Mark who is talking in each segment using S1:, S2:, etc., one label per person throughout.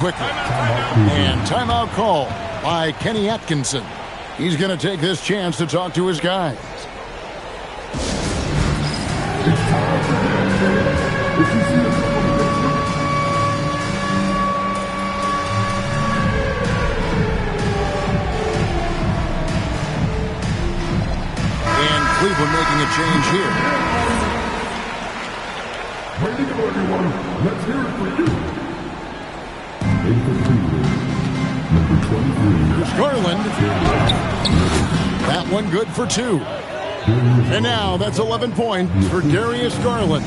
S1: quickly. And timeout call by Kenny Atkinson. He's going to take this chance to talk to his guys. And Cleveland making a change here.
S2: Ready to go, everyone. Let's hear it for you. In for Cleveland, number 23.
S1: Garland. That one good for 2. And now that's 11 points for Darius Garland.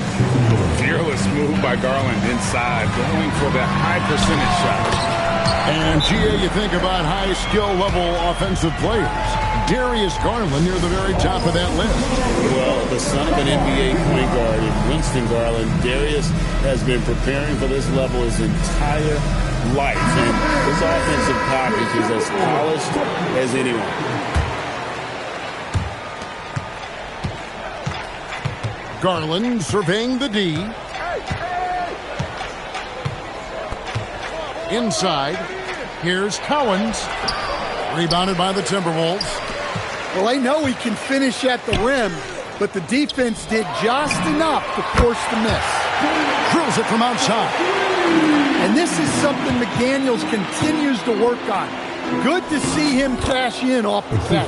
S3: Fearless move by Garland inside, going for the high percentage shot.
S1: And GA, you think about high skill level offensive players. Darius Garland near the very top of that list.
S4: Well, the son of an NBA point guard in Winston Garland, Darius has been preparing for this level his entire life. And his offensive package is as polished as anyone.
S1: Garland surveying the D. Inside. Here's Cowens. Rebounded by the Timberwolves.
S5: Well, they know he can finish at the rim, but the defense did just enough to force the miss.
S1: Drills it from outside.
S5: And this is something McDaniels continues to work on. Good to see him cash in off the set.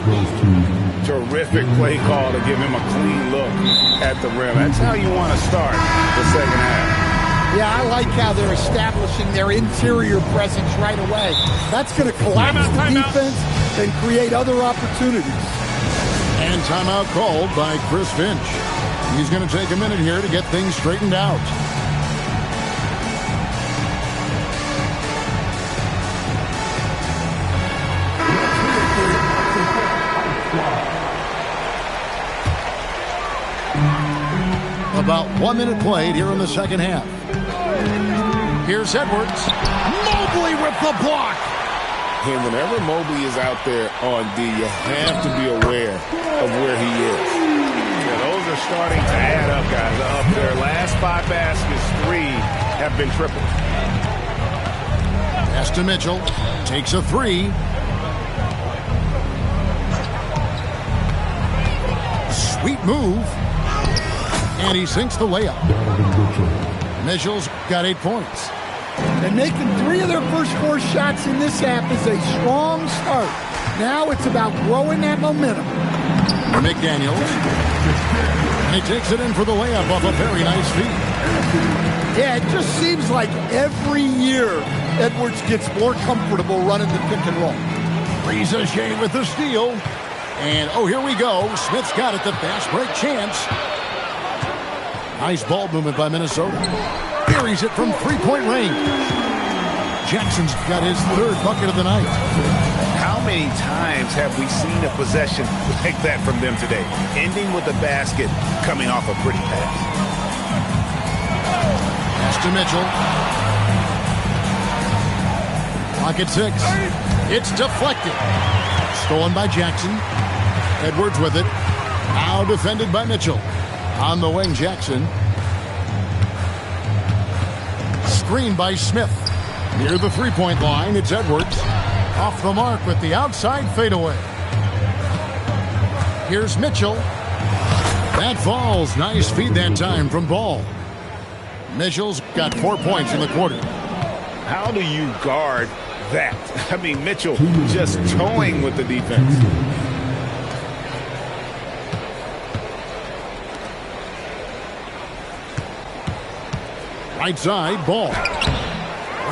S3: Terrific play call to give him a clean look at the rim. That's how you want to start the second half.
S5: Yeah, I like how they're establishing their interior presence right away. That's going to collapse the defense and create other opportunities.
S1: And timeout called by Chris Finch. He's going to take a minute here to get things straightened out. About 1 minute played here in the second half. Here's Edwards. Mobley with the block.
S4: And whenever Mobley is out there on D, you have to be aware of where he is.
S3: Yeah, those are starting to add up, guys. Up their last 5 baskets, 3 have been tripled.
S1: Pass to Mitchell. Takes a 3. Sweet move. And he sinks the layup. Mitchell's got 8 points.
S5: And making 3 of their first 4 shots in this half is a strong start. Now it's about growing that momentum.
S1: McDaniels. And he takes it in for the layup off a very nice feed.
S5: Yeah, it just seems like every year Edwards gets more comfortable running the pick and roll.
S1: Riza Shea with the steal. And, oh, here we go. Smith's got it, the fast break chance. Nice ball movement by Minnesota. Buries it from 3-point range. Jackson's got his 3rd bucket of the night.
S3: How many times have we seen a possession like that from them today? Ending with a basket, coming off a pretty pass.
S1: Pass to Mitchell. Pocket 6. It's deflected. Stolen by Jackson. Edwards with it. Now defended by Mitchell. On the wing, Jackson. Screen by Smith. Near the 3-point line, it's Edwards. Off the mark with the outside fadeaway. Here's Mitchell. That falls. Nice feed that time from Ball. Mitchell's got 4 points in the quarter.
S3: How do you guard that? I mean, Mitchell just toying with the defense.
S1: Right side, Ball.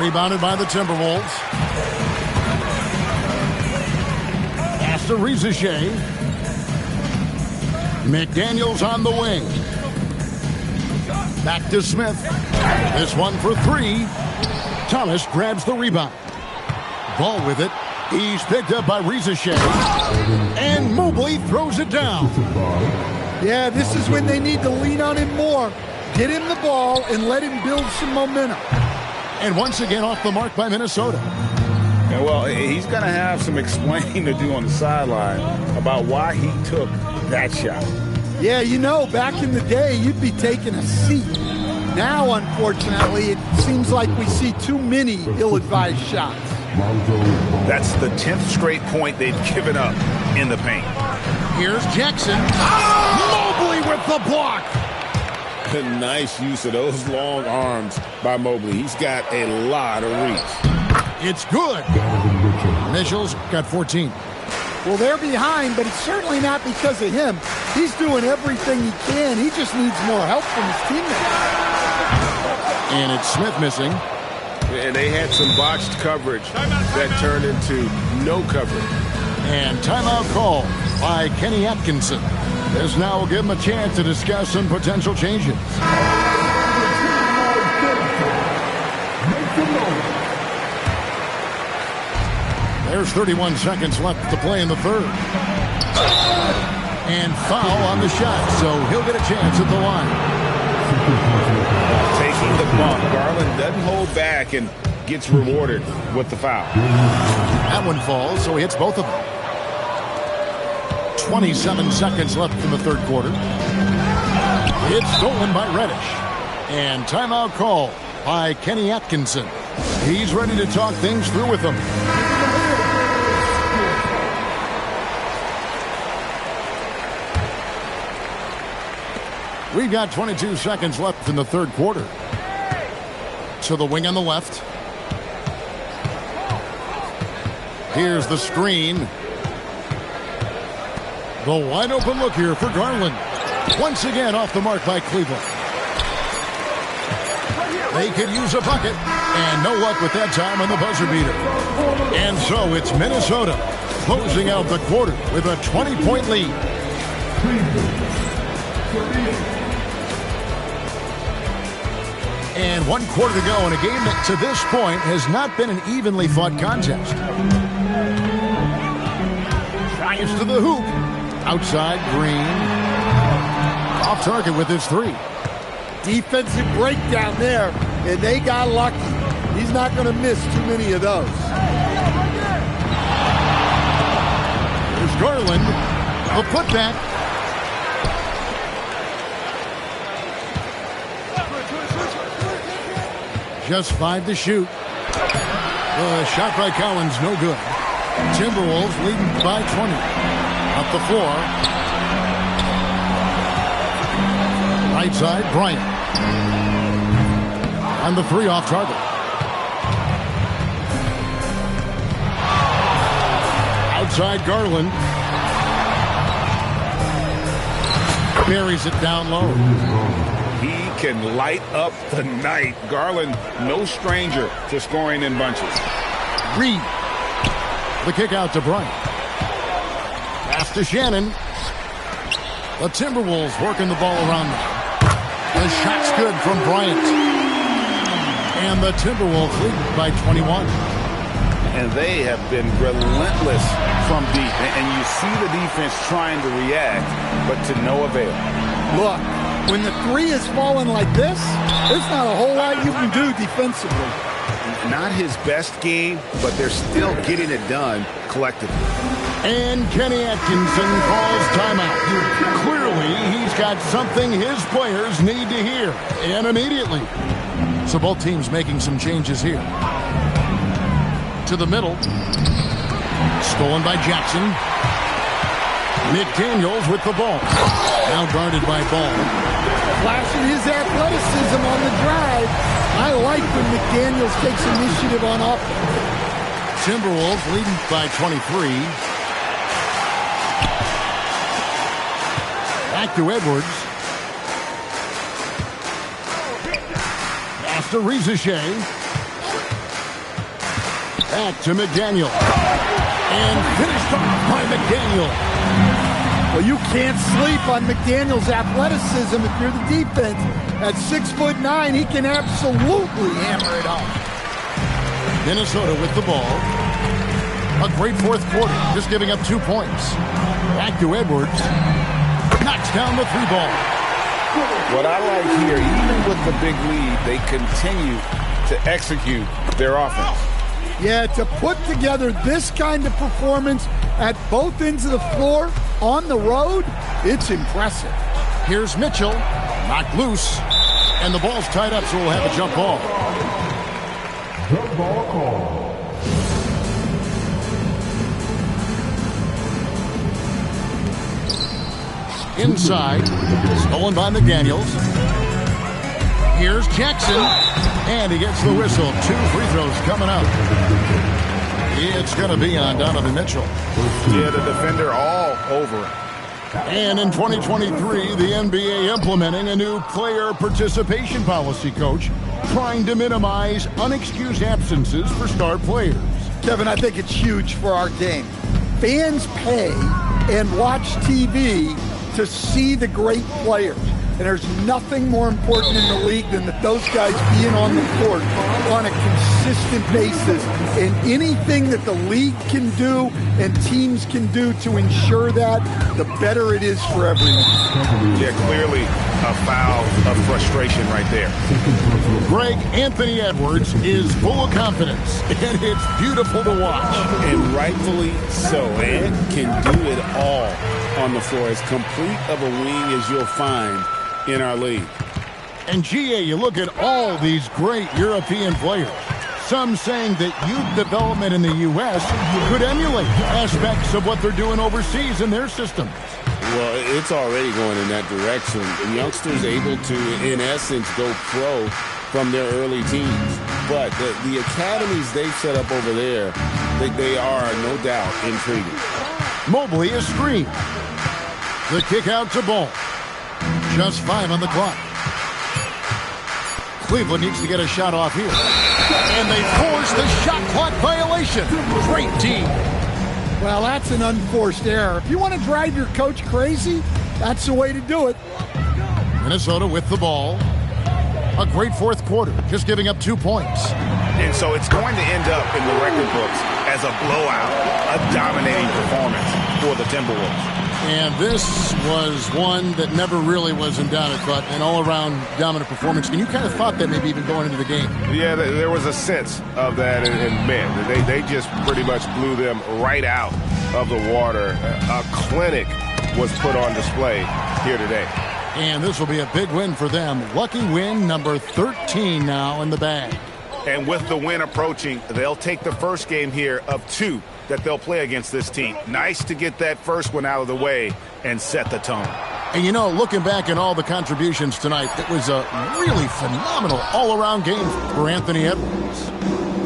S1: Rebounded by the Timberwolves. Pass to Riza Shea. McDaniels on the wing. Back to Smith. This one for 3. Thomas grabs the rebound. Ball with it. He's picked up by Riza Shea. And Mobley throws it down.
S5: Yeah, this is when they need to lean on him more. Get him the ball and let him build some momentum.
S1: And once again off the mark by Minnesota.
S3: Yeah, well, he's going to have some explaining to do on the sideline about why he took that shot.
S5: Yeah, you know, back in the day, you'd be taking a seat. Now, unfortunately, it seems like we see too many ill-advised shots.
S3: That's the 10th straight point they've given up in the paint.
S1: Here's Jackson. Mobley with the block.
S4: A nice use of those long arms by Mobley. He's got a lot of reach.
S1: It's good. Mitchell's got 14.
S5: Well, they're behind, but it's certainly not because of him. He's doing everything he can. He just needs more help from his teammates.
S1: And it's Smith missing.
S4: And they had some botched coverage that turned into no coverage.
S1: And timeout call by Kenny Atkinson. This now will give him a chance to discuss some potential changes. There's 31 seconds left to play in the third. And foul on the shot, so he'll get a chance at the line.
S3: Taking the bump, Garland doesn't hold back and gets rewarded with the foul.
S1: That one falls, so he hits both of them. 27 seconds left in the third quarter. It's stolen by Reddish. And timeout call by Kenny Atkinson. He's ready to talk things through with them. We've got 22 seconds left in the third quarter. To the wing on the left. Here's the screen. The wide open look here for Garland. Once again off the mark by Cleveland. They could use a bucket. And no luck with that time on the buzzer beater. And so it's Minnesota closing out the quarter with a 20-point lead. And 1 quarter to go in a game that to this point has not been an evenly fought contest. Drives to the hoop. Outside, Green. Off target with his three.
S5: Defensive breakdown there, and they got lucky. He's not going to miss too many of those.
S1: There's Garland. The putback. Just 5 to shoot. The shot by Collins, no good. Timberwolves leading by 20. Up the floor. Right side, Bryant. On the three off target. Outside Garland. Buries it down low.
S3: He can light up the night. Garland, no stranger to scoring in bunches.
S1: Reed. The kick out to Bryant. Pass to Shannon. The Timberwolves working the ball around them. The shot's good from Bryant. And the Timberwolves lead by 21.
S3: And they have been relentless from deep. And you see the defense trying to react, but to no avail.
S5: Look, when the three is falling like this, there's not a whole lot you can do defensively.
S3: Not his best game, but they're still getting it done collectively.
S1: And Kenny Atkinson calls timeout. Clearly, he's got something his players need to hear, and immediately. So both teams making some changes here. To the middle. Stolen by Jackson. McDaniels with the ball. Now guarded by Ball.
S5: Flashing his athleticism on the drive. I like when McDaniels takes initiative on offense.
S1: Timberwolves leading by 23. Back to Edwards. Pass to Rizachet. Back to McDaniel. And finished off by McDaniel.
S5: Well, you can't sleep on McDaniel's athleticism if you're the defense. At 6'9", he can absolutely hammer it home.
S1: Minnesota with the ball. A great fourth quarter, just giving up 2 points. Back to Edwards. Knocks down the three ball.
S3: What I like here, even with the big lead, they continue to execute their offense.
S5: Yeah, to put together this kind of performance at both ends of the floor on the road, it's impressive.
S1: Here's Mitchell. Knocked loose. And the ball's tied up, so we'll have a jump ball.
S2: Jump ball call.
S1: Inside, stolen by McDaniels. Here's Jackson, and he gets the whistle. 2 free throws coming up. It's going to be on Donovan Mitchell.
S3: Yeah, the defender all over him.
S1: And in 2023, the NBA implementing a new player participation policy, Coach, trying to minimize unexcused absences for star players.
S5: Kevin, I think it's huge for our game. Fans pay and watch TV to see the great players. And there's nothing more important in the league than that those guys being on the court on a consistent basis. And anything that the league can do and teams can do to ensure that, the better it is for everyone.
S3: Yeah, clearly a foul of frustration right there.
S1: Greg, Anthony Edwards is full of confidence, and it's beautiful to watch.
S4: And rightfully so. And can do it all on the floor. As complete of a wing as you'll find in our league.
S1: And GA, you look at all these great European players. Some saying that youth development in the U.S. could emulate aspects of what they're doing overseas in their systems.
S4: Well, it's already going in that direction. Youngsters able to, in essence, go pro from their early teens. But the academies they've set up over there, they are, no doubt, intriguing.
S1: Mobley is screened. The kick out to Ball. Just 5 on the clock. Cleveland needs to get a shot off here. And they force the shot clock violation. Great team.
S5: Well, that's an unforced error. If you want to drive your coach crazy, that's the way to do it.
S1: Minnesota with the ball. A great fourth quarter, just giving up 2 points.
S3: And so it's going to end up in the record books as a blowout, a dominating performance for the Timberwolves.
S1: And this was one that never really was in doubt, but an all-around dominant performance. And you kind of thought that maybe even going into the game.
S3: Yeah, there was a sense of that, and man, they just pretty much blew them right out of the water. A clinic was put on display here today.
S1: And this will be a big win for them. Lucky win number 13 now in the bag.
S3: And with the win approaching, they'll take the first game here of 2 that they'll play against this team. Nice to get that first one out of the way and set the tone.
S1: And, you know, looking back at all the contributions tonight, it was a really phenomenal all-around game for Anthony Edwards.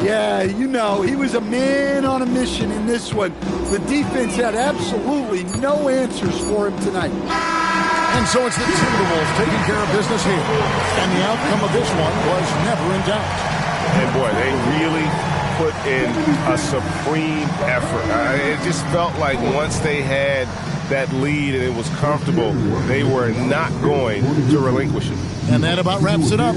S5: Yeah, you know, he was a man on a mission in this one. The defense had absolutely no answers for him tonight.
S1: And so it's the Timberwolves taking care of business here. And the outcome of this one was never in doubt.
S3: And, boy, they really put in a supreme effort. It just felt like once they had that lead and it was comfortable, they were not going to relinquish it.
S1: And that about wraps it up.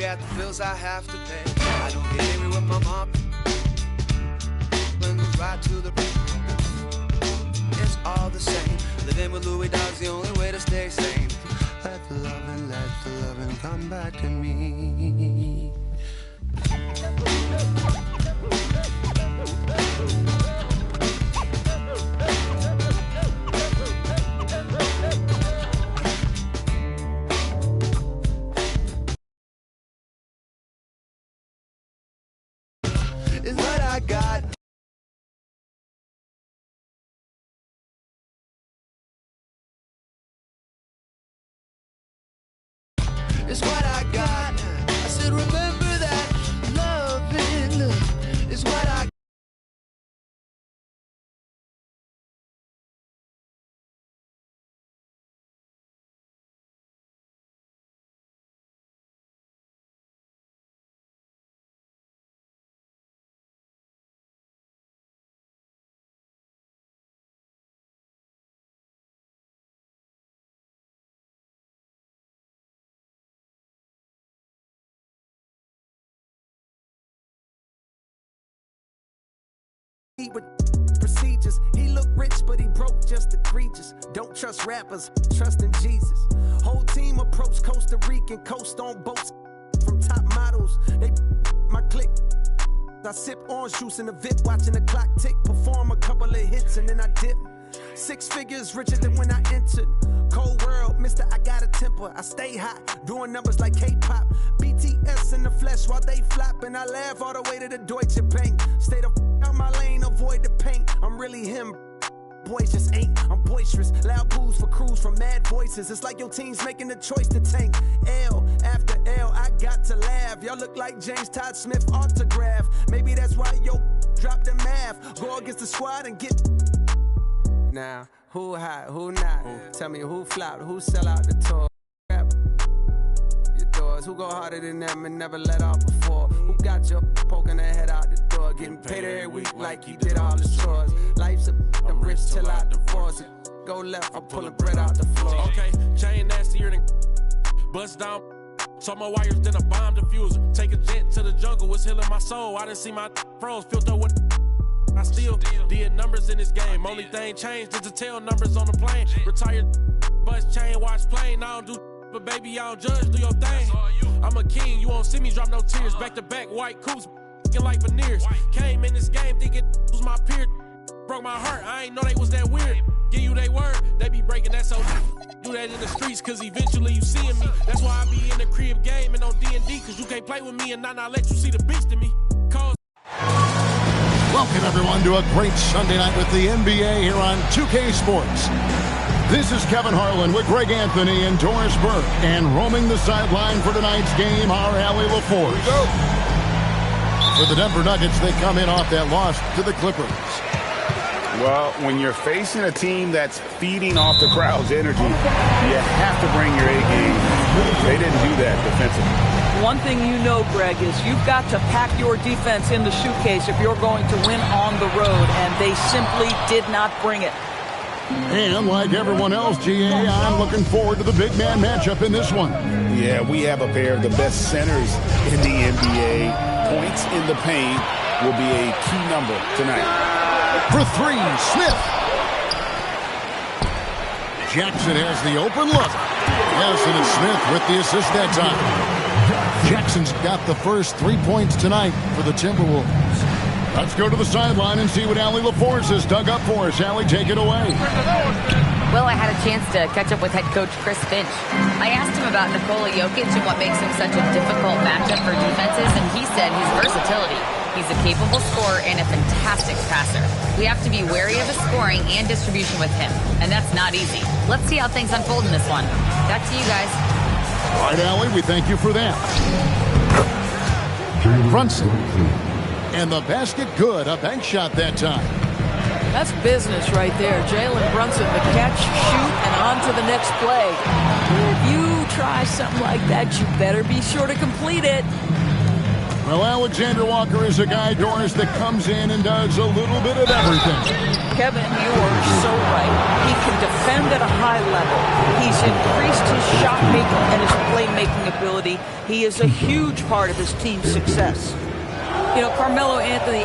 S6: at the bills I have to pay. I don't get angry with my mom. Right to the it's all the same. Living with Louis Dog's the only way to stay sane. Let the loving come back to me. Is what I got. It's what I got. I said, remember that loving is what I got.
S7: With procedures, he looked rich, but he broke just egregious. Don't trust rappers, trust in Jesus. Whole team approach Costa Rican, coast on boats from top models. They my clique. I sip orange juice in the VIP, watching the clock tick. Perform a couple of hits and then I dip. 6 figures richer than when I entered. Cold world, mister, I got a temper. I stay hot, doing numbers like K-pop. BTS in the flesh while they flop, and I laugh all the way to the Deutsche Bank. Stay the out my lane, avoid the paint. I'm really him. Boys just ain't. I'm boisterous. Loud boos for crews from mad voices. It's like your team's making the choice to tank. L after L, I got to laugh. Y'all look like James Todd Smith autograph. Maybe that's why yo drop the math. Go against the squad and get. Now, who hot, who not? Tell me who flopped, who sell out the tour. Your doors, who go harder than them and never let off before? Who got your poking their head out the door? Getting paid every week like he did all his chores. Life's I'm rich till I divorce it. Go left, I'm pulling bread out the floor.
S8: Okay, chain nastier than bust down. So more wires than a bomb diffuser. Take a jet to the jungle, it's healing my soul. I didn't see my froze filter with. I still did numbers in this game. Only thing changed is the tail numbers on the plane. Retired bus chain, watch plane. I don't do but baby, I don't judge, do your thing. I'm a king, you won't see me drop no tears. Back to back, white coops, like veneers. Came in this game thinking was my peer. Broke my heart, I ain't know they was that weird. Give you they word, they be breaking that so do that in the streets, cause eventually you seeing me. That's why I be in the crib game and on D&D, cause you can't play with me and not let you see the beast in me. Cause
S1: Welcome, everyone, to a great Sunday night with the NBA here on 2K Sports. This is Kevin Harlan with Greg Anthony and Doris Burke. And roaming the sideline for tonight's game are Allie LaForce. For the Denver Nuggets, they come in off that loss to the Clippers.
S9: Well, when you're facing a team that's feeding off the crowd's energy, you have to bring your A game. They didn't do that defensively.
S10: One thing you know, Greg, is you've got to pack your defense in the suitcase if you're going to win on the road, and they simply did not bring it.
S1: And like everyone else, GA, I'm looking forward to the big man matchup in this one.
S9: Yeah, we have a pair of the best centers in the NBA. Points in the paint will be a key number tonight.
S1: For three, Smith. Jackson has the open look. Yes, and it's Smith with the assist that time. Jackson's got the first 3 points tonight for the Timberwolves. Let's go to the sideline and see what Allie LaForce has dug up for us. Allie, take it away.
S11: Well, I had a chance to catch up with head coach Chris Finch. I asked him about Nikola Jokic and what makes him such a difficult matchup for defenses, and he said his versatility. He's a capable scorer and a fantastic passer. We have to be wary of his scoring and distribution with him, and that's not easy. Let's see how things unfold in this one. Back to you guys.
S1: All right, Allie, we thank you for that. Brunson. And the basket good. A bank shot that time.
S10: That's business right there. Jalen Brunson, the catch, shoot, and on to the next play. If you try something like that, you better be sure to complete it.
S1: Well, Alexander Walker is a guy, Doris, that comes in and does a little bit of everything.
S10: Kevin, you are so right. He can defend at a high level. He's increased his shot making and his playmaking ability. He is a huge part of his team's success. You know, Carmelo Anthony,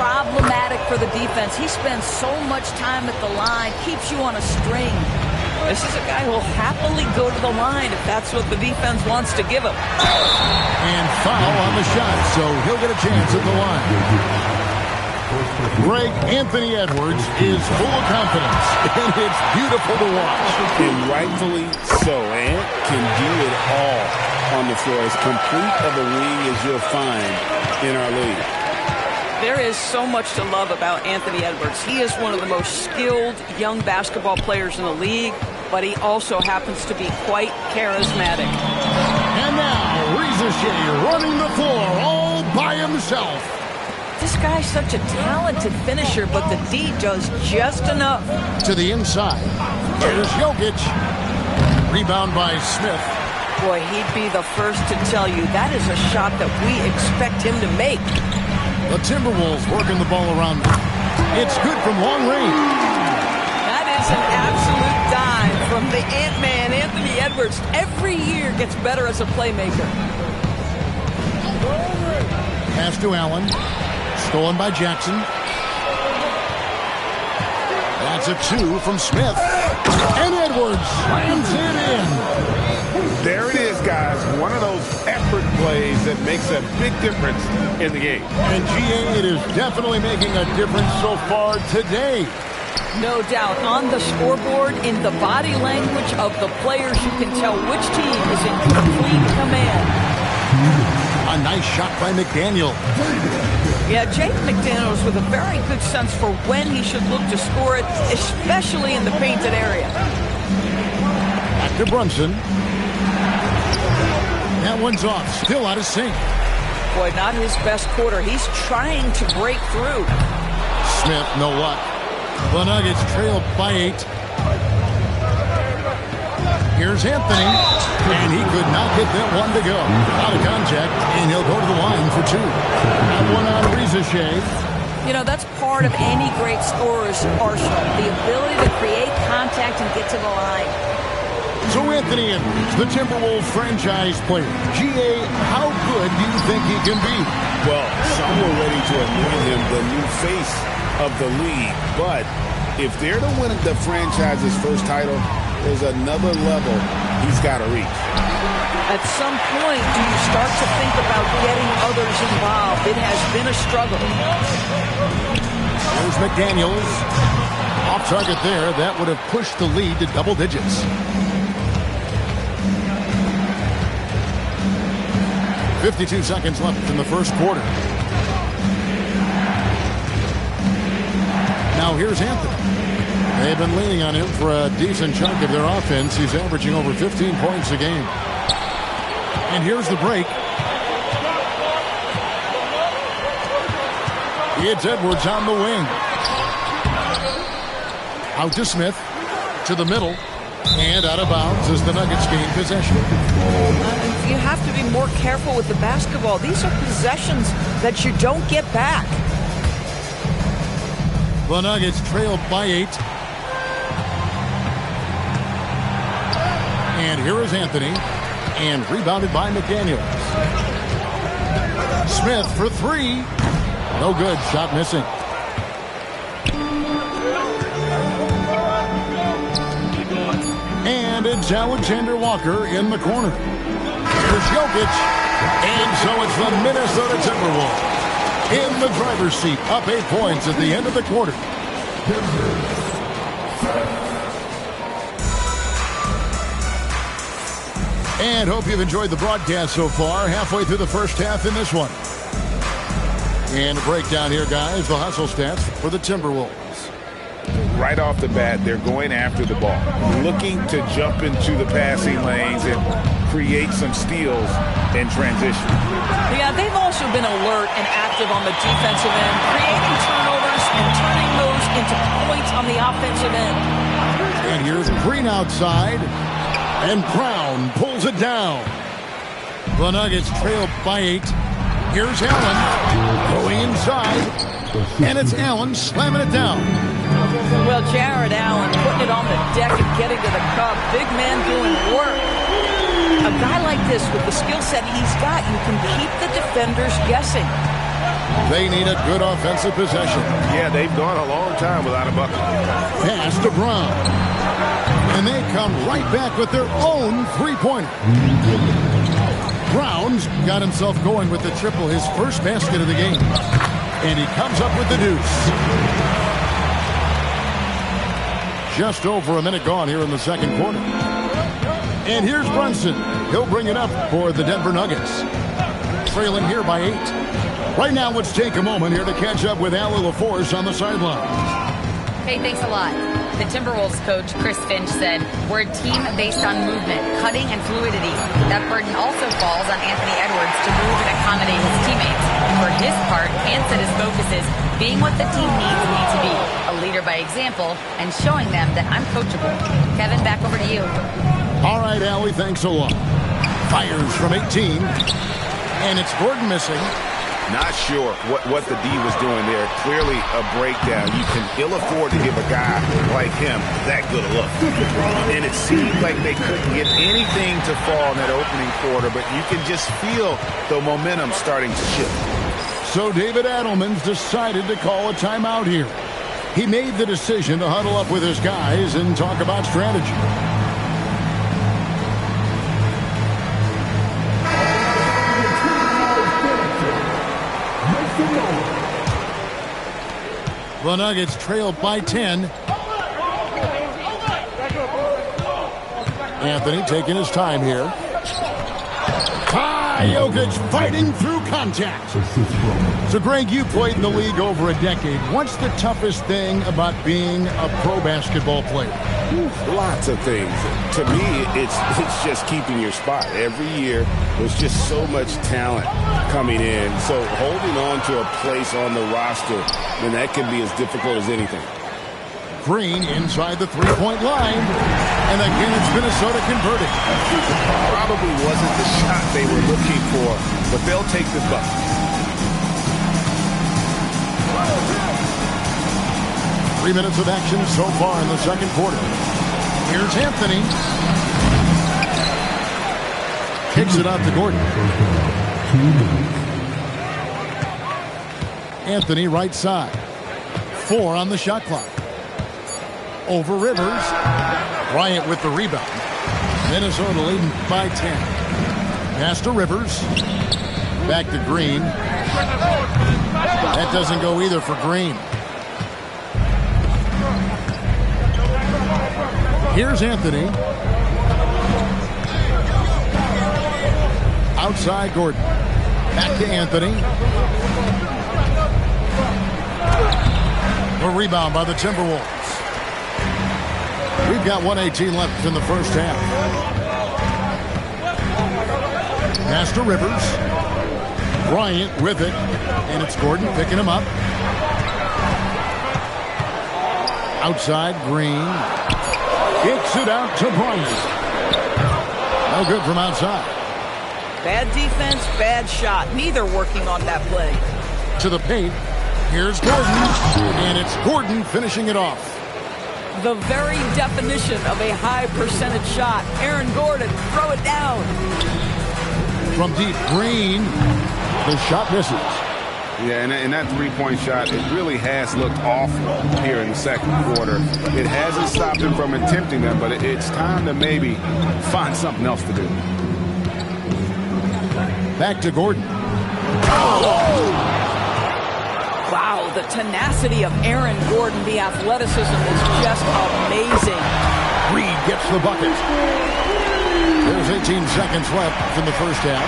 S10: problematic for the defense. He spends so much time at the line, keeps you on a string. This is a guy who will happily go to the line if that's what the defense wants to give him.
S1: And foul on the shot, so he'll get a chance at the line. Greg Anthony Edwards is full of confidence, and it's beautiful to watch.
S9: And rightfully so. Ant can do it all on the floor. As complete of a wing as you'll find in our league.
S10: There is so much to love about Anthony Edwards. He is one of the most skilled young basketball players in the league, but he also happens to be quite charismatic.
S1: And now, Reza Shea running the floor all by himself.
S10: This guy's such a talented finisher, but the D does just enough.
S1: To the inside. There's Jokic. Rebound by Smith.
S10: Boy, he'd be the first to tell you that is a shot that we expect him to make.
S1: The Timberwolves working the ball around them. It's good from long range.
S10: That is an absolute dime from the Ant-Man, Anthony Edwards. Every year gets better as a playmaker.
S1: Pass to Allen. Stolen by Jackson. That's a 2 from Smith. And Edwards slams it in.
S9: There it is, guys. One of those effort plays that makes a big difference in the game.
S1: And GA, it is definitely making a difference so far today.
S10: No doubt. On the scoreboard, in the body language of the players, you can tell which team is in complete command.
S1: A nice shot by McDaniel.
S10: Yeah, Jake McDaniels with a very good sense for when he should look to score it, especially in the painted area.
S1: Back to Brunson. That one's off. Still out of sync.
S10: Boy, not his best quarter. He's trying to break through.
S1: Smith, no luck. The Nuggets trailed by 8. Here's Anthony. And he could not get that one to go. Out of contact, and he'll go to the line for 2. That one on Reza Shea.
S10: You know, that's part of any great scorer's arsenal. The ability to create contact and get to the line.
S1: So Anthony Edwards, the Timberwolves franchise player. GA, how good do you think he can be?
S9: Well, some were ready to anoint him the new face of the league. But if they're to win the franchise's first title, there's another level he's got to reach.
S10: At some point, do you start to think about getting others involved? It has been a struggle.
S1: There's McDaniels. Off target there. That would have pushed the lead to double digits. 52 seconds left in the first quarter. Now here's Anthony. They've been leaning on him for a decent chunk of their offense. He's averaging over 15 points a game. And here's the break. It's Edwards on the wing. Out to Smith. To the middle. And out of bounds as the Nuggets gain possession.
S10: You have to be more careful with the basketball. These are possessions that you don't get back.
S1: The Nuggets trailed by 8. And here is Anthony. And rebounded by McDaniels. Smith for 3. No good. Shot missing. And it's Alexander Walker in the corner. Here's Jokic. And so it's the Minnesota Timberwolves in the driver's seat, up 8 points at the end of the quarter. And hope you've enjoyed the broadcast so far. Halfway through the first half in this one. And a breakdown here, guys. The hustle stats for the Timberwolves.
S9: Right off the bat, they're going after the ball, looking to jump into the passing lanes and create some steals in transition.
S10: Yeah, they've also been alert and active on the defensive end, creating turnovers and turning those into points on the offensive end.
S1: And here's Green outside, and Brown pulls it down. The Nuggets trailed by 8. Here's Allen going inside, and it's Allen slamming it down.
S10: Well, Jared Allen putting it on the deck and getting to the cup. Big man doing work. A guy like this with the skill set he's got, you can keep the defenders guessing.
S1: They need a good offensive possession.
S3: Yeah, they've gone a long time without a bucket.
S1: Pass to Brown. And they come right back with their own three-pointer. Brown's got himself going with the triple, his first basket of the game. And he comes up with the deuce. Just over a minute gone here in the second quarter. And here's Brunson. He'll bring it up for the Denver Nuggets. Trailing here by 8. Right now, let's take a moment here to catch up with Allie LaForce on the sideline.
S11: Hey, thanks a lot. The Timberwolves coach, Chris Finch, said, "We're a team based on movement, cutting, and fluidity. That burden also falls on Anthony Edwards to move and accommodate his teammates. For his part, Ant said his focus is being what the team needs me to be, a leader by example, and showing them that I'm coachable." Kevin, back over to you.
S1: All right, Allie, thanks a lot. Fires from 18, and it's Gordon missing.
S3: Not sure what the D was doing there. Clearly a breakdown. You can ill afford to give a guy like him that good a look. And it seemed like they couldn't get anything to fall in that opening quarter, but you can just feel the momentum starting to shift.
S1: So David Adelman's decided to call a timeout here. He made the decision to huddle up with his guys and talk about strategy. The Nuggets trailed by 10. Anthony taking his time here. Jokic fighting through contact. So, Greg, you played in the league over a decade. What's the toughest thing about being a pro basketball player?
S9: Lots of things. To me, it's just keeping your spot. Every year, there's just so much talent coming in. So holding on to a place on the roster, and that can be as difficult as anything.
S1: Green inside the three-point line. And again, it's Minnesota converting.
S3: Probably wasn't the shot they were looking for, but they'll take the bucket.
S1: Three minutes of action so far in the second quarter. Here's Anthony. Kicks it out to Gordon. Anthony right side. 4 on the shot clock. Over Rivers. Bryant with the rebound. Minnesota leading by 10. Pass to Rivers. Back to Green. That doesn't go either for Green. Here's Anthony. Outside Gordon. Back to Anthony. A rebound by the Timberwolves. We've got 1:18 left in the first half. Pass to Rivers. Bryant with it. And it's Gordon picking him up. Outside Green. Kicks it out to Bryant. No good from outside.
S10: Bad defense, bad shot. Neither working on that play.
S1: To the paint. Here's Gordon. And it's Gordon finishing it off.
S10: The very definition of a high percentage shot. Aaron Gordon, throw it down.
S1: From deep, Green. The shot misses.
S3: Yeah, and that three-point shot, it really has looked awful here in the second quarter. It hasn't stopped him from attempting them, but it's time to maybe find something else to do.
S1: Back to Gordon.
S10: Wow, the tenacity of Aaron Gordon, the athleticism is just amazing.
S1: Reed gets the bucket. There's 18 seconds left in the first half.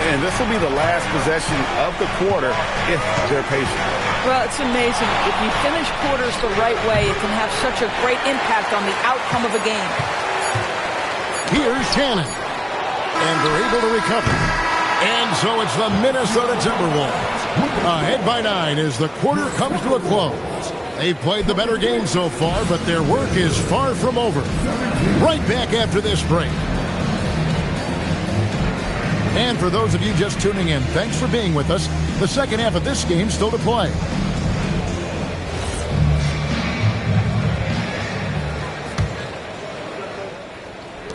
S3: And this will be the last possession of the quarter if they're patient.
S10: Well, it's amazing. If you finish quarters the right way, it can have such a great impact on the outcome of a game.
S1: Here's Shannon. And they're able to recover. And so it's the Minnesota Timberwolves ahead by 9 as the quarter comes to a close. They've played the better game so far, but their work is far from over. Right back after this break. And for those of you just tuning in, thanks for being with us. The second half of this game still to play.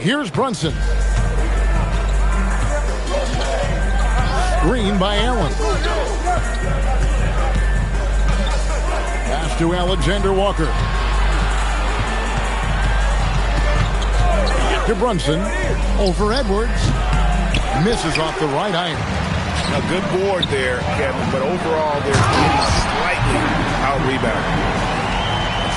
S1: Here's Brunson. Screen by Allen. Pass to Alexander Walker. To Brunson. Over Edwards. Misses off the right iron.
S3: A good board there, Kevin, but overall they're getting slightly out-rebounded.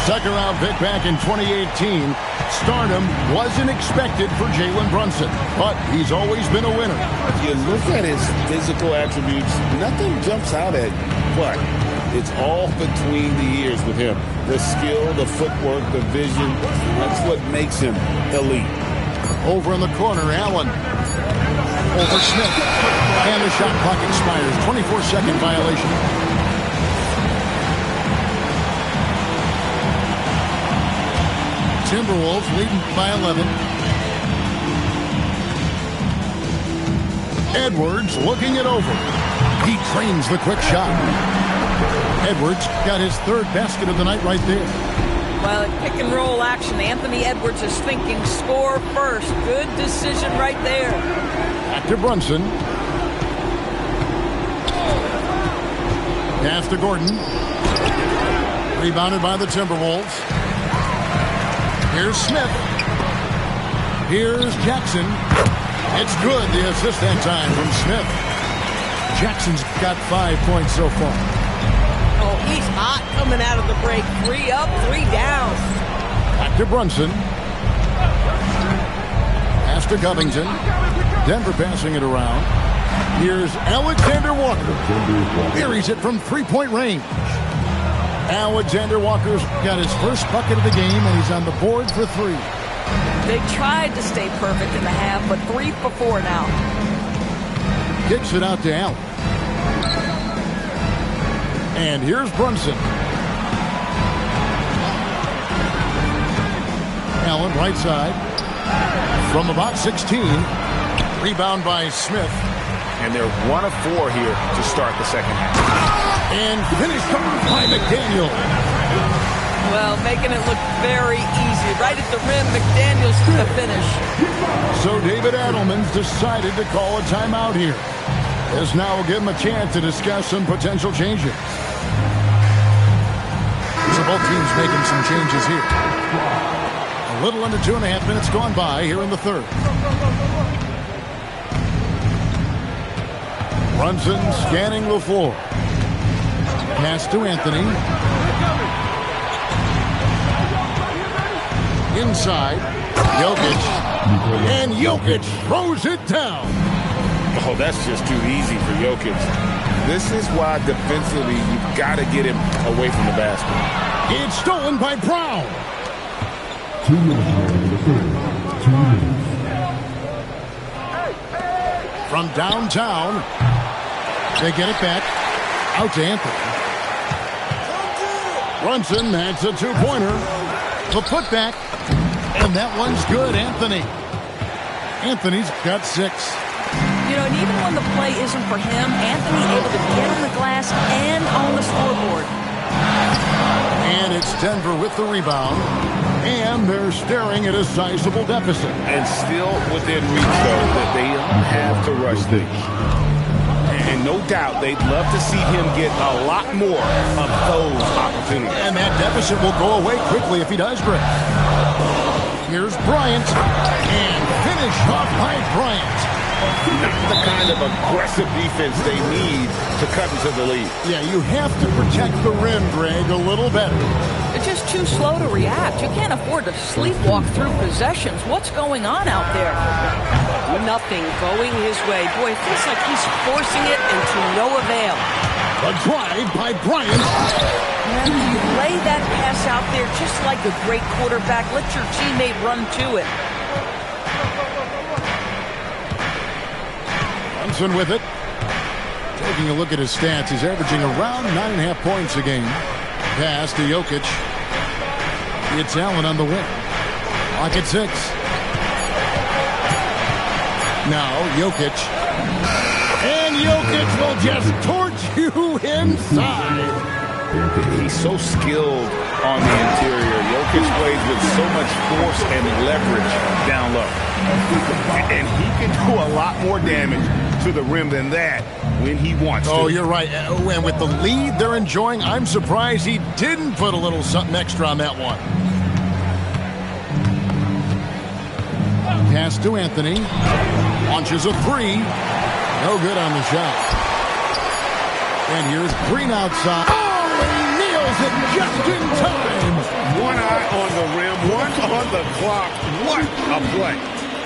S1: Second round pick back in 2018. Stardom wasn't expected for Jalen Brunson, but he's always been a winner.
S9: If you look at his physical attributes, nothing jumps out at you, but it's all between the ears with him. The skill, the footwork, the vision, that's what makes him elite.
S1: Over in the corner, Allen. Over Smith. And the shot clock expires. 24-second violation. Timberwolves leading by 11. Edwards looking it over. He trains the quick shot. Edwards got his third basket of the night right there.
S10: Well, in pick and roll action, Anthony Edwards is thinking score first. Good decision right there.
S1: Back to Brunson. Pass to Gordon. Rebounded by the Timberwolves. Here's Smith. Here's Jackson. It's good, the assist that time from Smith. Jackson's got 5 points so far.
S10: Oh, he's hot coming out of the break. 3 up, 3 down.
S1: Back to Brunson. Pass to Covington. Denver passing it around. Here's Alexander Walker. Buries it from three-point range. Alexander Walker's got his first bucket of the game, and he's on the board for 3.
S10: They tried to stay perfect in the half, but 3 for 4 now.
S1: Kicks it out to Allen. And here's Brunson. Allen, right side. From about 16. Rebound by Smith.
S3: And they're 1 of 4 here to start the second half.
S1: And finished off by McDaniel.
S10: Well, making it look very easy. Right at the rim, McDaniel's in the finish.
S1: So David Adelman's decided to call a timeout here. This now will give him a chance to discuss some potential changes. So both teams making some changes here. A little under 2.5 minutes gone by here in the third. Brunson scanning the floor. Pass to Anthony. Inside. Jokic. And Jokic throws it down.
S9: Oh, that's just too easy for Jokic. This is why defensively you've got to get him away from the basket.
S1: It's stolen by Brown.
S2: 2 minutes in the third. 2 minutes.
S1: From downtown, they get it back. Out to Anthony. Brunson, that's a 2-pointer. The putback. And that one's good, Anthony. Anthony's got 6.
S10: You know, and even when the play isn't for him, Anthony able to get on the glass and on the scoreboard.
S1: And it's Denver with the rebound. And they're staring at a sizable deficit.
S3: And still within reach, though, that they don't have to rush things. And no doubt they'd love to see him get a lot more of those opportunities.
S1: And that deficit will go away quickly if he does break. Here's Bryant. And finish off by Bryant.
S3: Not the kind of aggressive defense they need to cut into the lead.
S1: Yeah, you have to protect the rim, Greg, a little better.
S10: They're just too slow to react. You can't afford to sleepwalk through possessions. What's going on out there? Nothing going his way. Boy, it feels like he's forcing it and to no avail.
S1: A drive by Bryant.
S10: And you lay that pass out there just like a great quarterback. Let your teammate run to it.
S1: Brunson with it. Taking a look at his stats, he's averaging around 9.5 points a game. Pass to Jokic. It's Allen on the wing. Clock at 6. Now Jokic And Jokic will just torch you inside.
S9: He's so skilled on the interior. Jokic plays with so much force and leverage down low. And he can do a lot more damage to the rim than that when he wants to.
S1: Oh, you're right. And with the lead they're enjoying, I'm surprised he didn't put a little something extra on that one. Pass to Anthony. Launches a three. No good on the shot. And here's Green outside. Oh, he nails it just in time.
S9: One eye on the rim, one on the clock. What a play.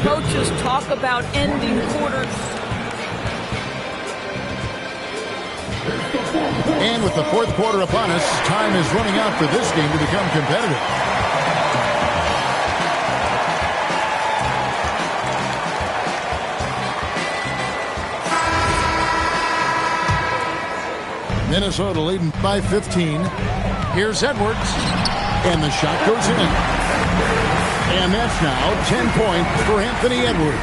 S10: Coaches talk about ending quarters.
S1: And with the fourth quarter upon us, time is running out for this game to become competitive. Minnesota leading by 15. Here's Edwards. And the shot goes in. And that's now 10 points for Anthony Edwards.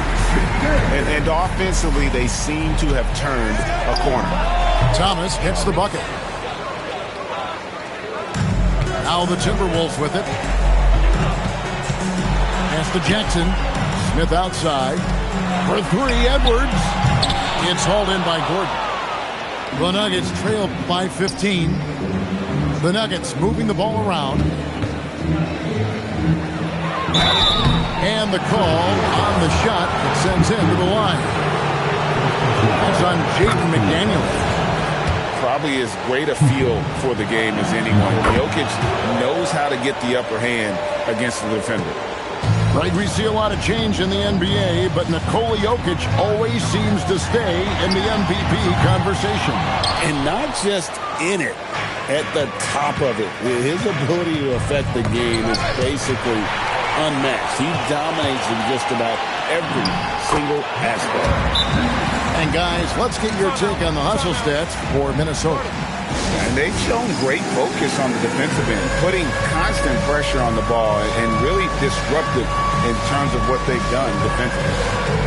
S3: And offensively, they seem to have turned a corner.
S1: Thomas hits the bucket. Now the Timberwolves with it. Pass to Jackson. Smith outside. For three, Edwards. It's hauled in by Gordon. The Nuggets trail by 15. The Nuggets moving the ball around. And the call on the shot that sends him to the line. That's on Jaden McDaniels.
S9: Probably as great a feel for the game as anyone. Jokic knows how to get the upper hand against the defender.
S1: Right, we see a lot of change in the NBA, but Nikola Jokic always seems to stay in the MVP conversation.
S4: And not just in it, at the top of it. His ability to affect the game is basically unmatched. He dominates in just about every single aspect.
S1: And guys, let's get your take on the hustle stats for Minnesota.
S9: And they've shown great focus on the defensive end, putting constant pressure on the ball and really disruptive in terms of what they've done defensively.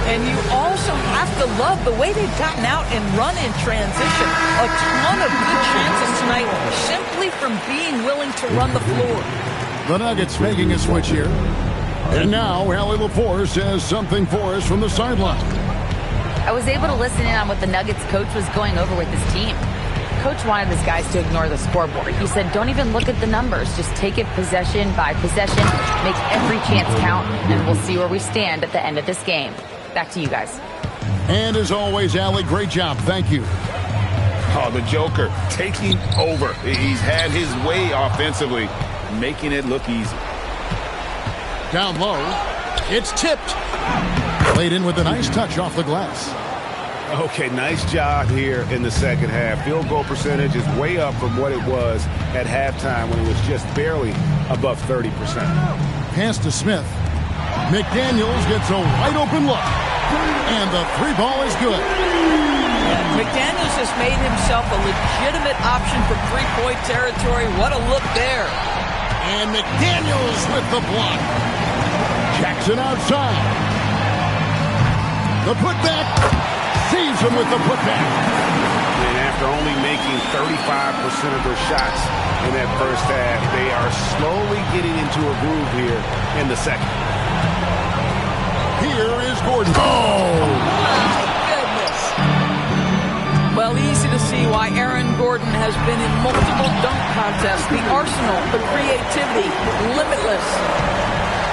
S10: And you also have to love the way they've gotten out and run in transition. A ton of good chances tonight simply from being willing to run the floor.
S1: The Nuggets making a switch here. And now Allie LaForce says something for us from the sideline.
S11: I was able to listen in on what the Nuggets coach was going over with his team. Coach wanted his guys to ignore the scoreboard. He said, don't even look at the numbers. Just take it possession by possession, make every chance count, and we'll see where we stand at the end of this game. Back to you guys.
S1: And as always, Allie, great job. Thank you.
S9: Oh, the Joker taking over. He's had his way offensively, making it look easy.
S1: Down low, it's tipped. Played in with a nice touch off the glass.
S3: Okay, nice job here in the second half. Field goal percentage is way up from what it was at halftime when it was just barely above 30%.
S1: Pass to Smith. McDaniels gets a wide open look. And the three ball is good.
S10: McDaniels has made himself a legitimate option for three-point territory. What a look there.
S1: And McDaniels with the block. Jackson outside. The putback. Sees him with the putback.
S3: And after only making 35% of their shots in that first half, they are slowly getting into a groove here in the second.
S1: Here is Gordon. Oh!
S10: My goodness. Well, easy to see why Aaron Gordon has been in multiple dunk contests. The arsenal, the creativity, limitless.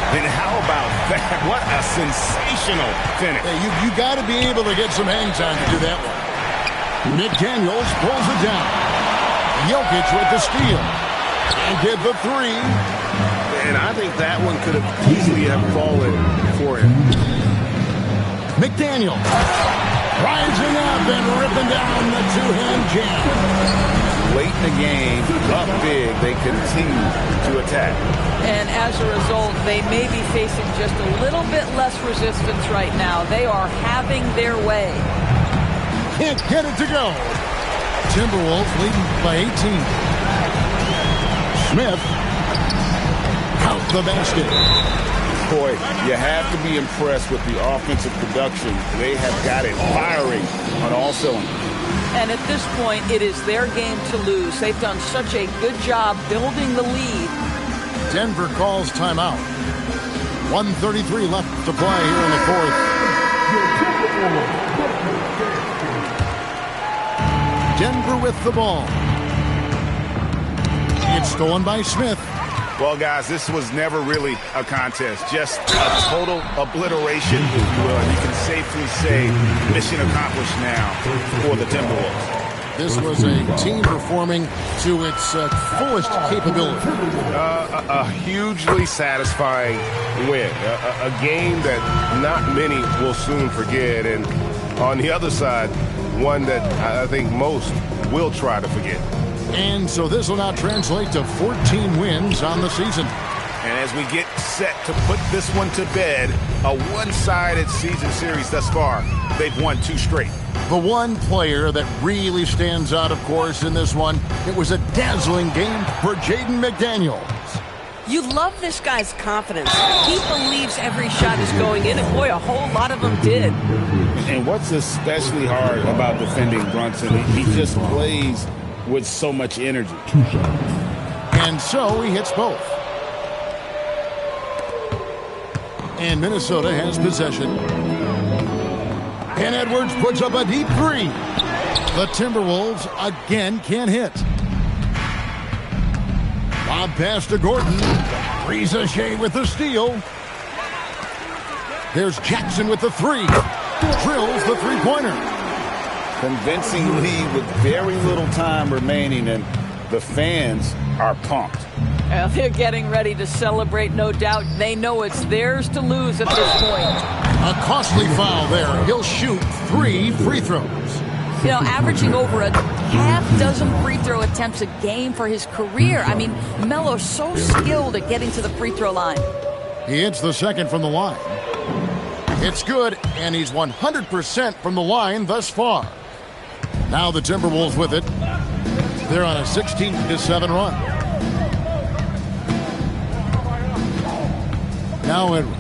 S3: And how about that? What a sensational finish.
S1: Hey, you got to be able to get some hang time to do that one. McDaniels pulls it down. Jokic with the steal. And did the three.
S3: And I think that one could have easily have fallen for him.
S1: McDaniels rising up and ripping down the two-hand jam.
S3: Late in the game, up big, they continue to attack.
S10: And as a result, they may be facing just a little bit less resistance right now. They are having their way.
S1: Can't get it to go. Timberwolves leading by 18. Smith. Count the basket.
S9: Boy, you have to be impressed with the offensive production. They have got it firing on all cylinders.
S10: And at this point, it is their game to lose. They've done such a good job building the lead.
S1: Denver calls timeout. 1:33 left to play here in the fourth. Denver with the ball. It's stolen by Smith.
S9: Well, guys, this was never really a contest. Just a total obliteration, if you will. And you can safely say mission accomplished now for the Timberwolves.
S1: This was a team performing to its fullest capability.
S3: A hugely satisfying win. A game that not many will soon forget. And on the other side, one that I think most will try to forget.
S1: And so this will now translate to 14 wins on the season.
S9: And as we get set to put this one to bed, a one-sided season series thus far, they've won 2 straight.
S1: The one player that really stands out, of course, in this one, it was a dazzling game for Jaden McDaniels.
S12: You love this guy's confidence. He believes every shot is going in, and boy, a whole lot of them did.
S9: And what's especially hard about defending Brunson, he just plays with so much energy.
S1: And so he hits both. And Minnesota has possession. And Edwards puts up a deep 3. The Timberwolves again can't hit. Lob pass to Gordon. Rizachet with the steal. There's Jackson with the 3. Drills the three-pointer.
S9: Convincing lead with very little time remaining, and the fans are pumped.
S10: Well, they're getting ready to celebrate, no doubt. They know it's theirs to lose at this point.
S1: A costly foul there. He'll shoot 3 free throws.
S10: You know, averaging over a half dozen free throw attempts a game for his career. I mean, Melo's so skilled at getting to the free throw line.
S1: He hits the second from the line. It's good, and he's 100% from the line thus far. Now the Timberwolves with it. They're on a 16-7 run. Now Edwards.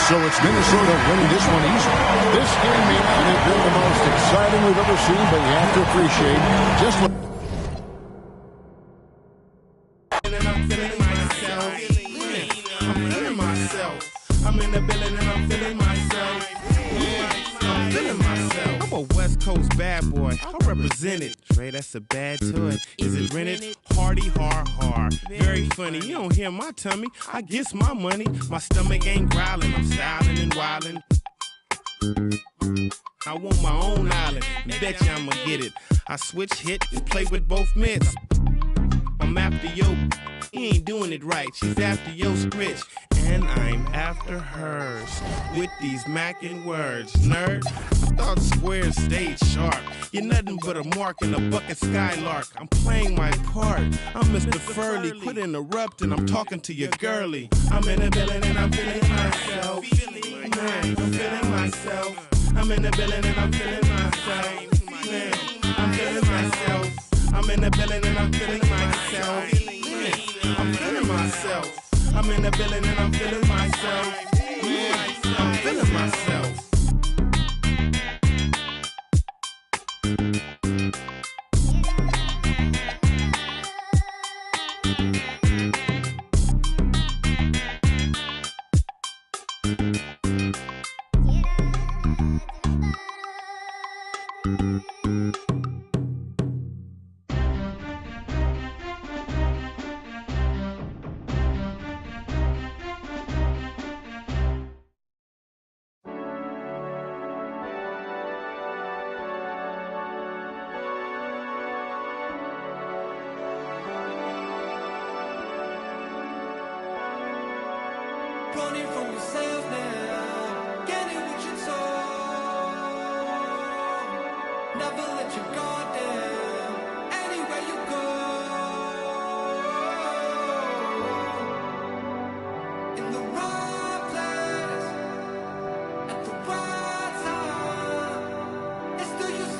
S1: So it's Minnesota winning this one easily. This game may not have been the most exciting we've ever seen, but you have to appreciate just what...
S13: I'm in the building and I'm feeling myself. I'm feeling myself. I'm a West Coast bad boy. I represent it. Trey, that's a bad toy. Is it rented? Hardy, hard. Very funny. You don't hear my tummy. I guess my money. My stomach ain't growling. I'm styling and wilding. I want my own island. Bet you I'ma get it. I switch hit and play with both mitts. I'm after yo. He ain't doing it right. She's after yo scritch. And I'm after hers with these mackin' words. Nerd, I thought squares stayed sharp. You're nothing but a mark in a bucket skylark. I'm playing my part. I'm Mr. Furley. Quit interrupting. I'm talking to your girlie. I'm in the building and I'm feeling myself. Man, I'm feeling myself. I'm in the building and I'm feeling myself. Man, I'm feeling myself. I'm in the building and I'm feeling myself. Man, I'm feeling myself. I'm in the building and I'm feeling myself. Yeah, I'm feeling myself.
S14: Running from yourself now, getting what you sow. Never let your guard down, anywhere you go. In the right place, at the right time. It's the use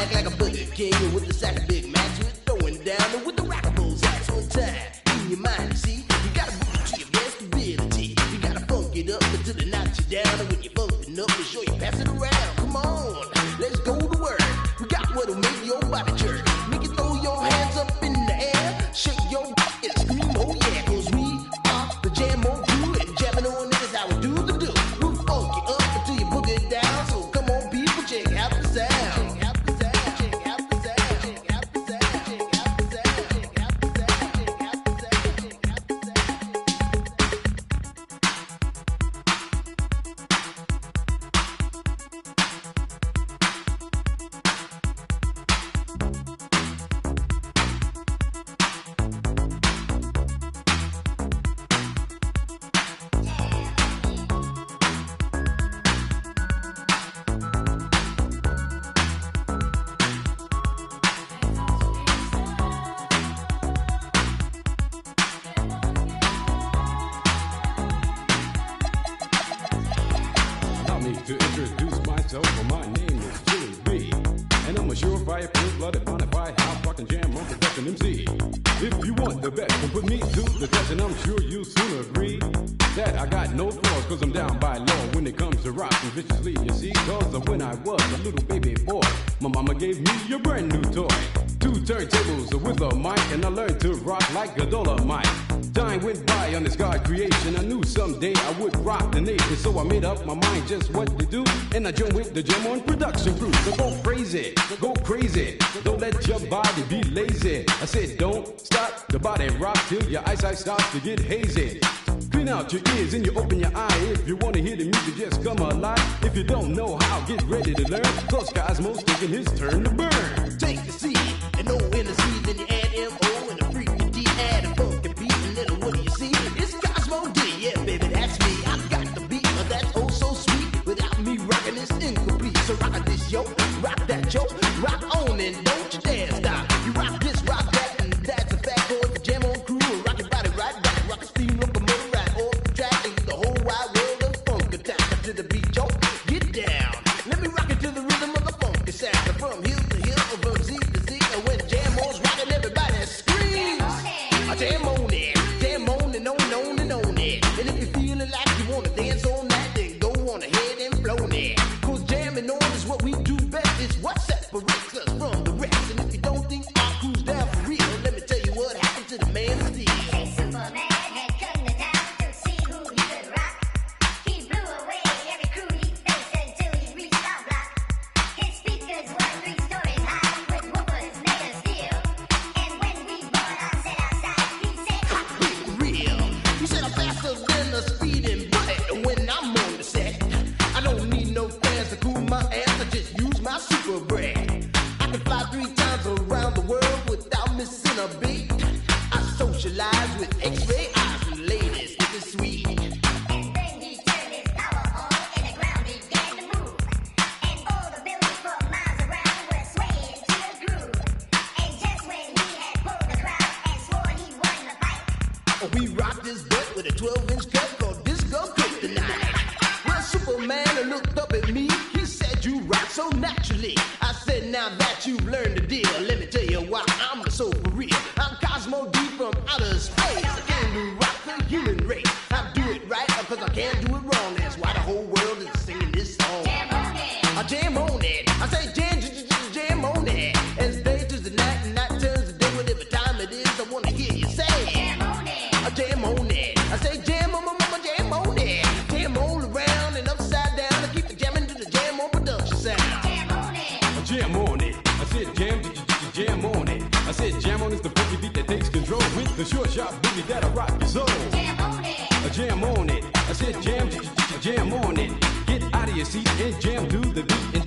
S15: act like a Burger King with the sack of Big Macs. We're throwing down with the rockables hats on time. In your mind, you see, you gotta move to your best ability. You gotta funk it up until they knock you down. And when you're funkin' up, be sure you pass it around. Come on, let's go to work. We got what'll make your body jerk. Make you throw your hands up in the air, shake your and scream, oh yeah, 'cause we are the Jam On Crew, and jamming on it is how we do the do. We'll funk you up until you book it down. So come on, people, check out the sound. Check out the sound, check out the sound, check out the sound, check out the sound, check out the sound, check out the sound, check out the
S16: Allow me to introduce myself. My name is Jimmy B, and I'm a surefire, full-blooded, bonafide, house rockin' jam on production MC. If you want the best, then put me to the test, and I'm sure you'll soon agree that I got no flaws, 'cause I'm down by law when it comes to rockin' viciously, you see. 'Cause of when I was a little baby boy, my mama gave me a brand new toy. 2 turntables with a mic, and I learned to rock like a Dolomite. Time went by on this God creation. I knew someday I would rock the nation, so I made up my mind just what to do, and I joined with the Jam On production crew. So go crazy, go crazy. Don't let your body be lazy. I said don't stop the body rock till your eyesight starts to get hazy. Clean out your ears and you open your eye. If you want to hear the music, just come alive. If you don't know how, get ready to learn, 'cause Cosmo's taking his turn to burn.
S15: Take the C and O in the C, then you add M-O and a freaky D, add a funky beat, and then what do you see? It's Cosmo D, yeah, baby, that's me. I got the beat, that's oh so sweet. Without me rocking, it's incomplete. So rock this, yo, rock that, yo, rock on and don't you dare stop. You rock this, rock that, and that's a fact. For the Jam On Crew, rock your body right back, rock a steam locomotive right off the track, and the whole wide world of funk attack. To the beat, yo, get down. Let me rock it to the rhythm of the funky sound. From hill to hill, from Z to Z, and when Jam On's rocking, everybody screams. I jam on it, jam on and on and on and on it. And if you're feeling like you wanna dance all night, then go on ahead and flow it. 'Cause jamming on is what we do best. It's what separates us from the rest. And if you don't think our crew's down for real, let me tell you what happened to the man of steel.
S17: Superman had come to town to see who he could rock. He blew away every crew he faced until he reached our block. His speakers were 3 stories high with woofers made of steel. And when we brought our set outside, he said,
S15: Real. He said I'm faster than a speeding bullet when I'm on the set. I don't need no fans to cool my ass. I just use my super breath. I can fly 3 times around the world without missing a beat. I socialize with X-ray eyes and ladies. This is sweet.
S17: and then he turned his power on and the ground began to move. And all the buildings for miles around were swaying to the groove. And just when he had pulled the crowd and swore he won the fight,
S15: We rock this butt with a 12-inch cut called Disco Kryptonite. Well, Superman looked up at me. He said, you rock so naturally. I said, now that you've learned the deal, let me tell you why I'm so for real. I'm Cosmo D from outer space. I came to rock the human race. I do it right because I can't do it wrong. That's why the whole world is singing this song.
S17: jam on it.
S15: I jam on it. I say jam on it. As day turns to night and night turns to day, whatever time it is, I want to hear you say
S17: Jam on it.
S15: I jam on it. I say jam on jam on it. Jam all around and upside down. I keep it jamming to the Jam On production sound.
S17: Jam on it.
S16: Jam on it. I said jam on it. I said jam on is the funky beat that takes control with the short sharp boogie that'll rock your soul.
S17: Jam on it.
S16: Jam on it. I said jam on it. Get out of your seat and jam to the beat.